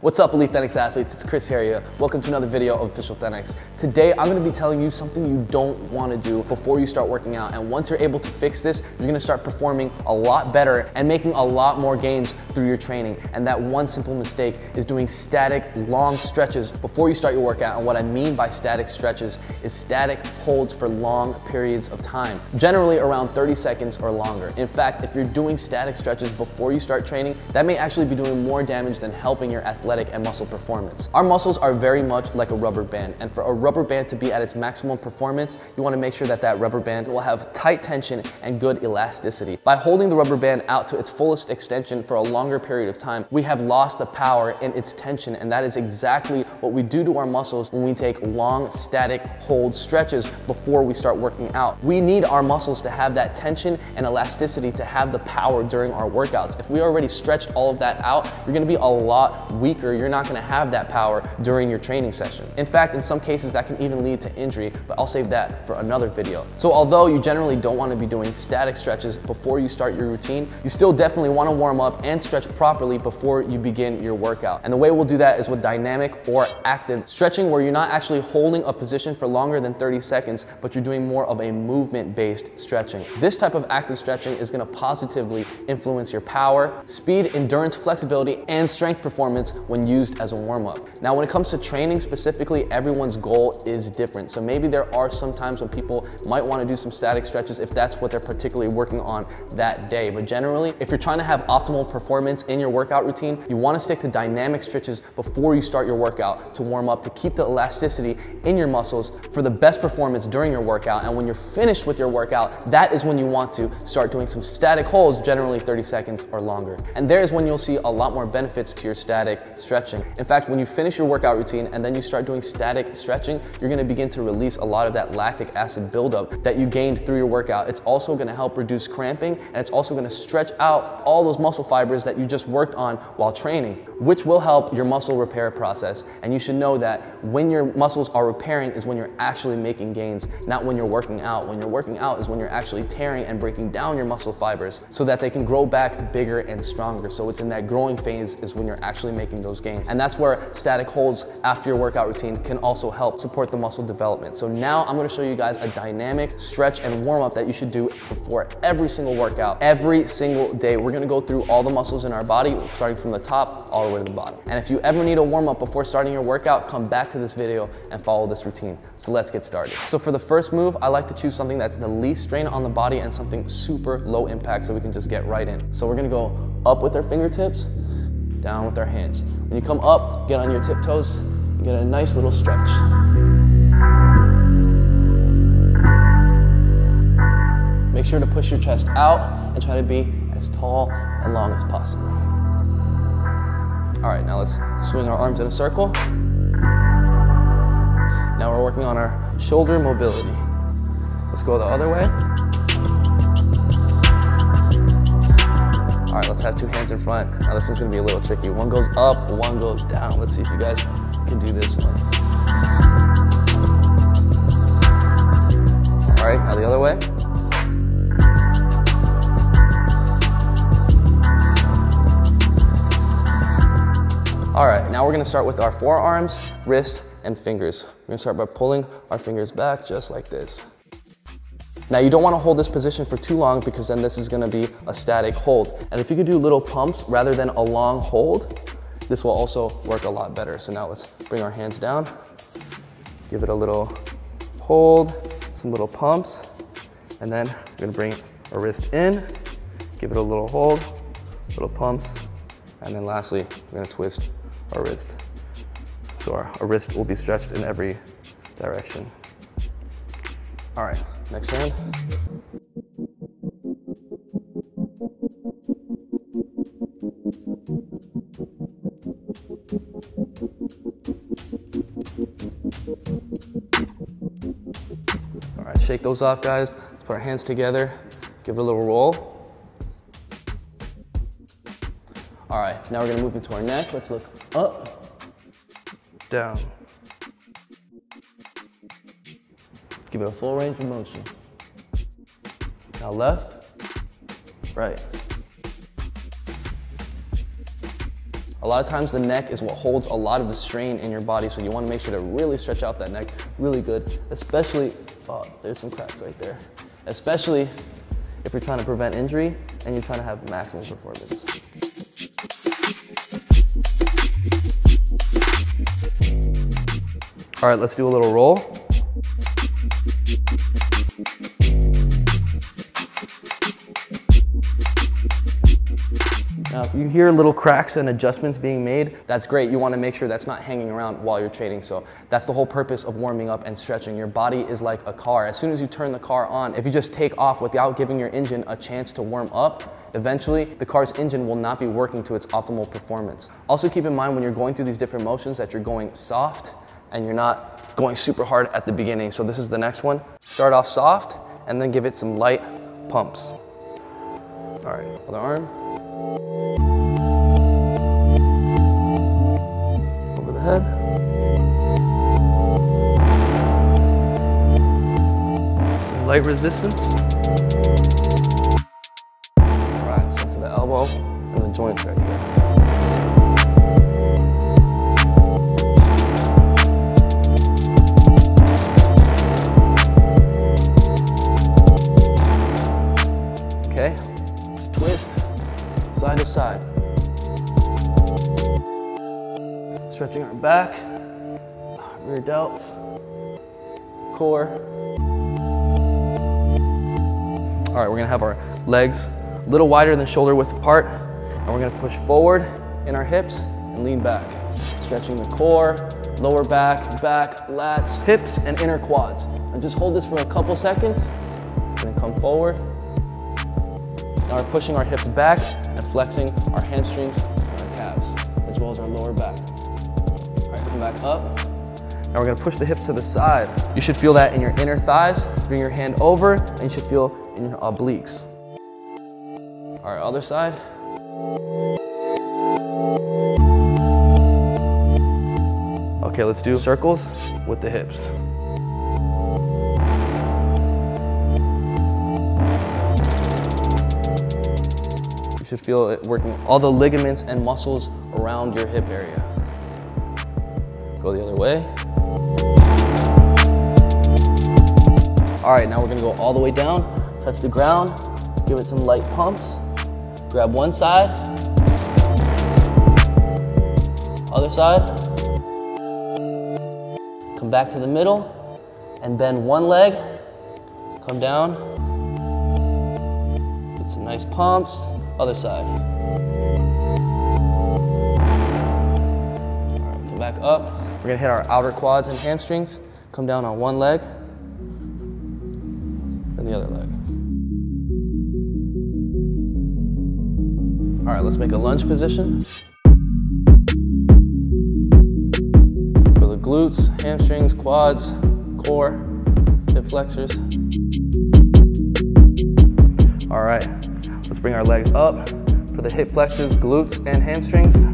What's up, elite Thenx athletes? It's Chris here. Welcome to another video of Official Thenx. Today, I'm gonna be telling you something you don't wanna do before you start working out. And once you're able to fix this, you're gonna start performing a lot better and making a lot more gains through your training. And that one simple mistake is doing static, long stretches before you start your workout. And what I mean by static stretches is static holds for long periods of time, generally around 30 seconds or longer. In fact, if you're doing static stretches before you start training, that may actually be doing more damage than helping your athletic and muscle performance. Our muscles are very much like a rubber band, and for a rubber band to be at its maximum performance, you want to make sure that that rubber band will have tight tension and good elasticity. By holding the rubber band out to its fullest extension for a longer period of time, we have lost the power in its tension, and that is exactly what we do to our muscles when we take long static hold stretches before we start working out. We need our muscles to have that tension and elasticity to have the power during our workouts. If we already stretched all of that out, you're going to be a lot weaker. You're not going to have that power during your training session. In fact, in some cases that can even lead to injury, but I'll save that for another video. So although you generally don't want to be doing static stretches before you start your routine, you still definitely want to warm up and stretch properly before you begin your workout. And the way we'll do that is with dynamic or active stretching, where you're not actually holding a position for longer than 30 seconds, but you're doing more of a movement-based stretching. This type of active stretching is going to positively influence your power, speed, endurance, flexibility, and strength performance when used as a warm-up. Now, when it comes to training specifically, everyone's goal is different. So maybe there are some times when people might want to do some static stretches if that's what they're particularly working on that day. But generally, if you're trying to have optimal performance in your workout routine, you want to stick to dynamic stretches before you start your workout to warm up, to keep the elasticity in your muscles for the best performance during your workout. And when you're finished with your workout, that is when you want to start doing some static holds, generally 30 seconds or longer. And there's when you'll see a lot more benefits to your static stretching. In fact, when you finish your workout routine and then you start doing static stretching, you're going to begin to release a lot of that lactic acid buildup that you gained through your workout. It's also going to help reduce cramping, and it's also going to stretch out all those muscle fibers that you just worked on while training, which will help your muscle repair process. And you should know that when your muscles are repairing is when you're actually making gains, not when you're working out. When you're working out is when you're actually tearing and breaking down your muscle fibers so that they can grow back bigger and stronger. So it's in that growing phase is when you're actually making those gains. And that's where static holds after your workout routine can also help support the muscle development. So now I'm going to show you guys a dynamic stretch and warm up that you should do before every single workout, every single day. We're going to go through all the muscles in our body, starting from the top all the way to the bottom. And if you ever need a warm up before starting your workout, come back to this video and follow this routine. So let's get started. So for the first move, I like to choose something that's the least strain on the body and something super low impact so we can just get right in. So we're going to go up with our fingertips, down with our hands. When you come up, get on your tiptoes, and get a nice little stretch. Make sure to push your chest out and try to be as tall and long as possible. All right, now let's swing our arms in a circle. Now we're working on our shoulder mobility. Let's go the other way. All right, let's have two hands in front. Now this one's gonna be a little tricky. One goes up, one goes down. Let's see if you guys can do this one. All right, now the other way. All right, now we're gonna start with our forearms, wrist, and fingers. We're gonna start by pulling our fingers back just like this. Now you don't want to hold this position for too long because then this is going to be a static hold. And if you could do little pumps rather than a long hold, this will also work a lot better. So now let's bring our hands down, give it a little hold, some little pumps, and then we're going to bring our wrist in, give it a little hold, little pumps, and then lastly, we're going to twist our wrist. So our wrist will be stretched in every direction. All right. Next hand. All right, shake those off, guys. Let's put our hands together, give it a little roll. All right, now we're gonna move into our neck. Let's look up, down. Give it a full range of motion. Now left, right. A lot of times the neck is what holds a lot of the strain in your body, so you want to make sure to really stretch out that neck really good, especially, oh, there's some cracks right there, especially if you're trying to prevent injury and you're trying to have maximum performance. All right, let's do a little roll. Now, if you hear little cracks and adjustments being made, that's great. You want to make sure that's not hanging around while you're training. So that's the whole purpose of warming up and stretching. Your body is like a car. As soon as you turn the car on, if you just take off without giving your engine a chance to warm up, eventually the car's engine will not be working to its optimal performance. Also keep in mind when you're going through these different motions that you're going soft and you're not going super hard at the beginning. So this is the next one. Start off soft and then give it some light pumps. All right, other arm. Over the head. Some light resistance. All right, so for the elbow and the joints right here. Okay, let's twist side to side. Stretching our back, rear delts, core. All right, we're gonna have our legs a little wider than shoulder width apart, and we're gonna push forward in our hips and lean back. Stretching the core, lower back, back, lats, hips, and inner quads. And just hold this for a couple seconds, and then come forward. Now we're pushing our hips back and flexing our hamstrings and our calves, as well as our lower back. All right, come back up. Now we're gonna push the hips to the side. You should feel that in your inner thighs. Bring your hand over, and you should feel in your obliques. All right, other side. Okay, let's do circles with the hips. You should feel it working all the ligaments and muscles around your hip area. Go the other way. All right, now we're gonna go all the way down, touch the ground, give it some light pumps. Grab one side, other side. Come back to the middle and bend one leg, come down. Get some nice pumps, other side. All right, come back up. We're gonna hit our outer quads and hamstrings. Come down on one leg and the other leg. All right, let's make a lunge position. For the glutes, hamstrings, quads, core, hip flexors. All right, let's bring our legs up for the hip flexors, glutes, and hamstrings.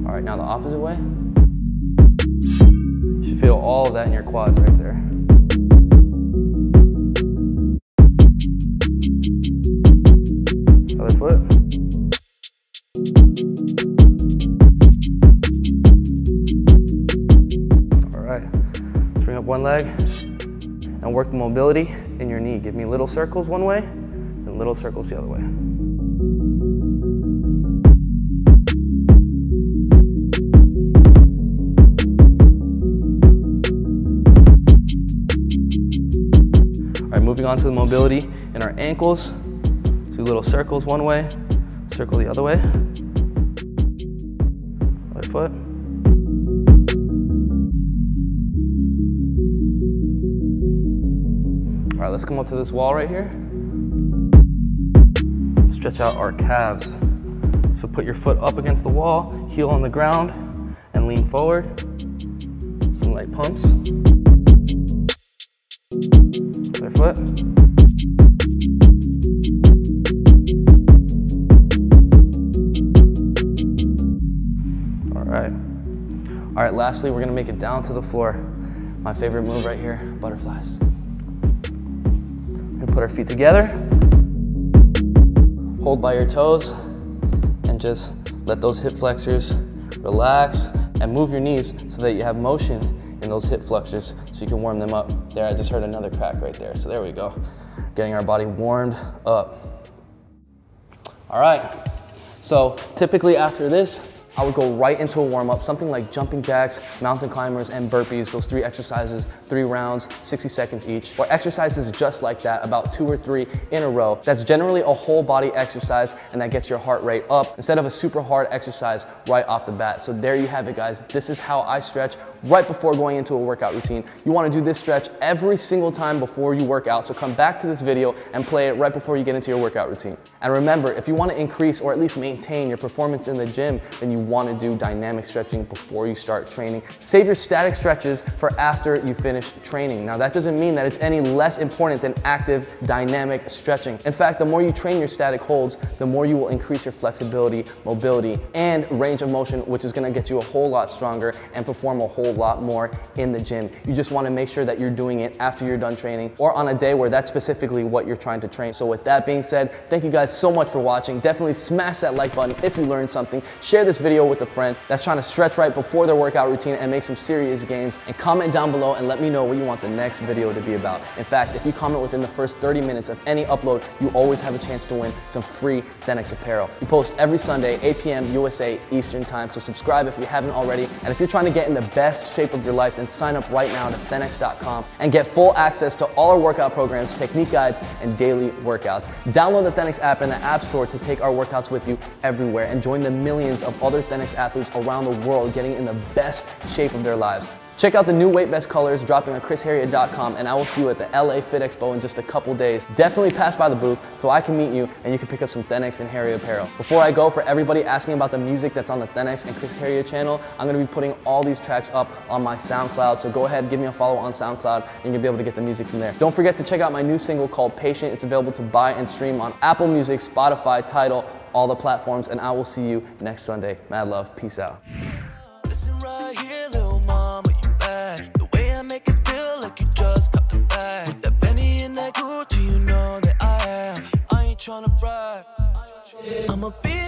All right, now the opposite way. You should feel all of that in your quads right there. Other foot. All right, let's bring up one leg and work the mobility in your knee. Give me little circles one way and little circles the other way. Moving on to the mobility in our ankles. Do little circles one way, circle the other way. Other foot. All right, let's come up to this wall right here. Stretch out our calves. So put your foot up against the wall, heel on the ground, and lean forward. Some light pumps. Other foot. right. All right, lastly, we're gonna make it down to the floor. My favorite move right here, butterflies. We're gonna put our feet together, hold by your toes, and just let those hip flexors relax and move your knees so that you have motion in those hip flexors so you can warm them up. There, I just heard another crack right there. So there we go. Getting our body warmed up. All right, so typically after this, I would go right into a warm-up, something like jumping jacks, mountain climbers, and burpees, those 3 exercises, 3 rounds, 60 seconds each, or exercises just like that, about 2 or 3 in a row. That's generally a whole body exercise, and that gets your heart rate up instead of a super hard exercise right off the bat. So there you have it, guys. This is how I stretch right before going into a workout routine. You wanna do this stretch every single time before you work out, so come back to this video and play it right before you get into your workout routine. And remember, if you wanna increase or at least maintain your performance in the gym, then you wanna do dynamic stretching before you start training. Save your static stretches for after you finish training. Now that doesn't mean that it's any less important than active dynamic stretching. In fact, the more you train your static holds, the more you will increase your flexibility, mobility, and range of motion, which is gonna get you a whole lot stronger and perform a whole lot more in the gym. You just wanna make sure that you're doing it after you're done training or on a day where that's specifically what you're trying to train. So with that being said, thank you guys so much for watching. Definitely smash that like button if you learned something. Share this video with a friend that's trying to stretch right before their workout routine and make some serious gains. And comment down below and let me know what you want the next video to be about. In fact, if you comment within the first 30 minutes of any upload, you always have a chance to win some free Thenx apparel. We post every Sunday, 8 p.m. USA Eastern time, so subscribe if you haven't already. And if you're trying to get in the best shape of your life, then sign up right now to Thenx.com and get full access to all our workout programs, technique guides, and daily workouts. Download the Thenx app in the App Store to take our workouts with you everywhere and join the millions of other Thenx athletes around the world getting in the best shape of their lives. Check out the new weight best colors dropping on chrisharriott.com, and I will see you at the LA Fit Expo in just a couple days. Definitely pass by the booth so I can meet you and you can pick up some Thenx and Harry apparel. Before I go, for everybody asking about the music that's on the Thenx and Chris Harriott channel, I'm going to be putting all these tracks up on my SoundCloud, so go ahead and give me a follow on SoundCloud and you'll be able to get the music from there. Don't forget to check out my new single called Patient. It's available to buy and stream on Apple Music, Spotify, Tidal, all the platforms, and I will see you next Sunday. Mad love. Peace out. Listen right here, little mama, you bad. The way I make it feel like you just got the bag. With that Benny and that Gucci, you know that I am. I ain't tryna brag. I'ma be